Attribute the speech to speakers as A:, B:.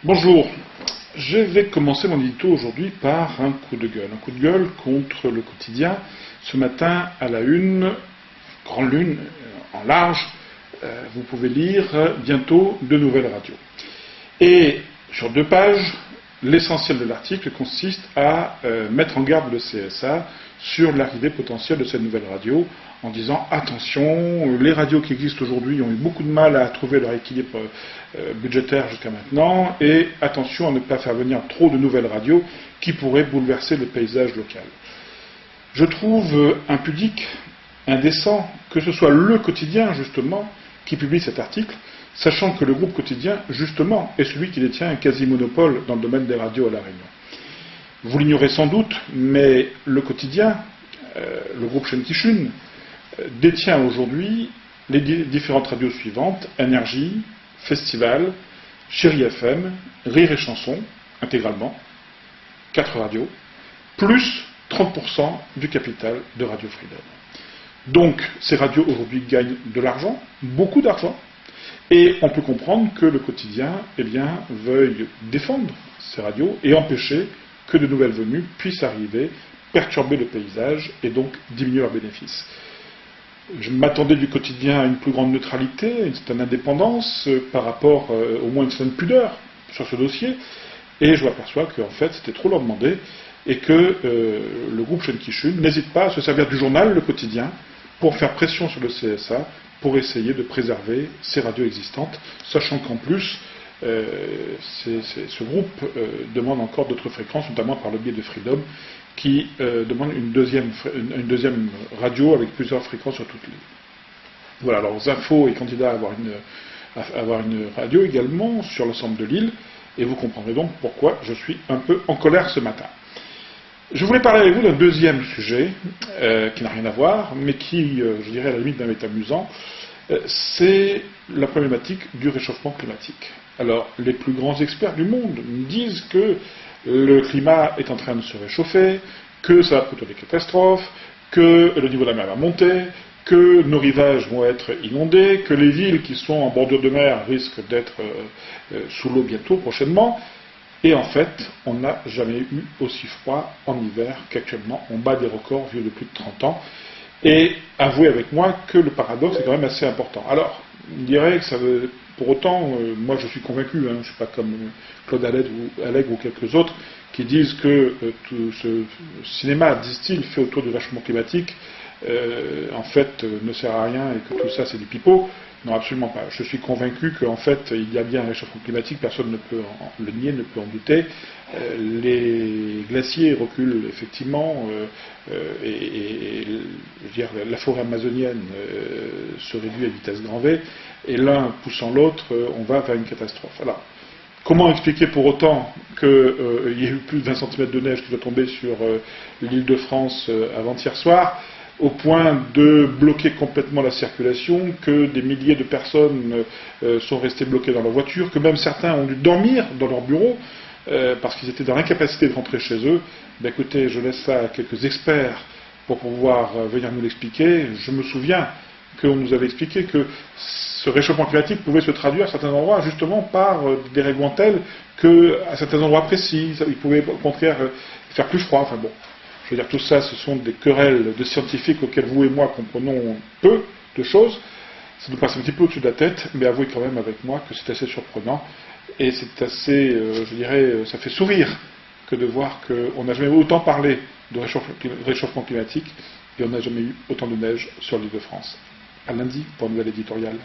A: Bonjour, je vais commencer mon édito aujourd'hui par un coup de gueule. Un coup de gueule contre le quotidien. Ce matin, à la une, grande lune, en large, vous pouvez lire bientôt de nouvelles radios. Et sur 2 pages, l'essentiel de l'article consiste à mettre en garde le CSA sur l'arrivée potentielle de cette nouvelle radio, en disant attention, les radios qui existent aujourd'hui ont eu beaucoup de mal à trouver leur équilibre budgétaire jusqu'à maintenant, et attention à ne pas faire venir trop de nouvelles radios qui pourraient bouleverser le paysage local. Je trouve impudique, indécent, que ce soit le quotidien, justement, qui publie cet article, sachant que le groupe quotidien, justement, est celui qui détient un quasi-monopole dans le domaine des radios à La Réunion. Vous l'ignorez sans doute, mais le quotidien, le groupe Shen-Kishun, détient aujourd'hui les différentes radios suivantes: Énergie, Festival, Chérie FM, Rire et Chanson, intégralement, 4 radios, plus 30% du capital de Radio Freedom. Donc, ces radios aujourd'hui gagnent de l'argent, beaucoup d'argent, et on peut comprendre que le quotidien, veuille défendre ces radios et empêcher que de nouvelles venues puissent arriver, perturber le paysage et donc diminuer leurs bénéfices. Je m'attendais du quotidien à une plus grande neutralité, à une certaine indépendance, par rapport au moins à une certaine pudeur sur ce dossier, et je m'aperçois qu'en fait c'était trop leur demander, et que le groupe Shen-Kishun n'hésite pas à se servir du journal Le Quotidien pour faire pression sur le CSA, pour essayer de préserver ces radios existantes, sachant qu'en plus, ce groupe demande encore d'autres fréquences, notamment par le biais de Freedom, qui demande une deuxième radio avec plusieurs fréquences sur toute l'île. Voilà, alors Zinfo est candidat à avoir une radio également sur l'ensemble de l'île, et vous comprendrez donc pourquoi je suis un peu en colère ce matin. Je voulais parler avec vous d'un deuxième sujet, qui n'a rien à voir, mais qui, je dirais à la limite, est amusant. C'est la problématique du réchauffement climatique. Alors, les plus grands experts du monde disent que le climat est en train de se réchauffer, que ça va plutôt des catastrophes, que le niveau de la mer va monter, que nos rivages vont être inondés, que les villes qui sont en bordure de mer risquent d'être sous l'eau bientôt, prochainement. Et en fait, on n'a jamais eu aussi froid en hiver qu'actuellement. On bat des records vieux de plus de 30 ans. Et avouez avec moi que le paradoxe est quand même assez important. Alors, on dirait que ça veut... Pour autant, moi je suis convaincu, je ne suis pas comme Claude Allègre ou quelques autres, qui disent que tout ce cinéma, disent-ils, fait autour du réchauffement climatique, en fait, ne sert à rien et que tout ça c'est du pipeau. Non, absolument pas. Je suis convaincu qu'en fait, il y a bien un réchauffement climatique, personne ne peut le nier, ne peut en douter. Les glaciers reculent effectivement, et je veux dire, la forêt amazonienne se réduit à vitesse grand V, et l'un poussant l'autre, on va vers une catastrophe. Alors, comment expliquer pour autant qu'il y ait eu plus de 20 cm de neige qui doit tomber sur l'île de France avant-hier soir, au point de bloquer complètement la circulation, que des milliers de personnes sont restées bloquées dans leur voiture, que même certains ont dû dormir dans leur bureau parce qu'ils étaient dans l'incapacité de rentrer chez eux. Ben, écoutez, je laisse ça à quelques experts pour pouvoir venir nous l'expliquer. Je me souviens qu'on nous avait expliqué que ce réchauffement climatique pouvait se traduire à certains endroits justement par des dérèglements tels qu'à certains endroits précis, il pouvait au contraire faire plus froid. Enfin bon. Je veux dire, tout ça, ce sont des querelles de scientifiques auxquelles vous et moi comprenons peu de choses. Ça nous passe un petit peu au-dessus de la tête, mais avouez quand même avec moi que c'est assez surprenant. Et c'est assez, je dirais, ça fait sourire que de voir qu'on n'a jamais autant parlé de réchauffement climatique et on n'a jamais eu autant de neige sur l'île de France. À lundi pour un nouvel éditorial.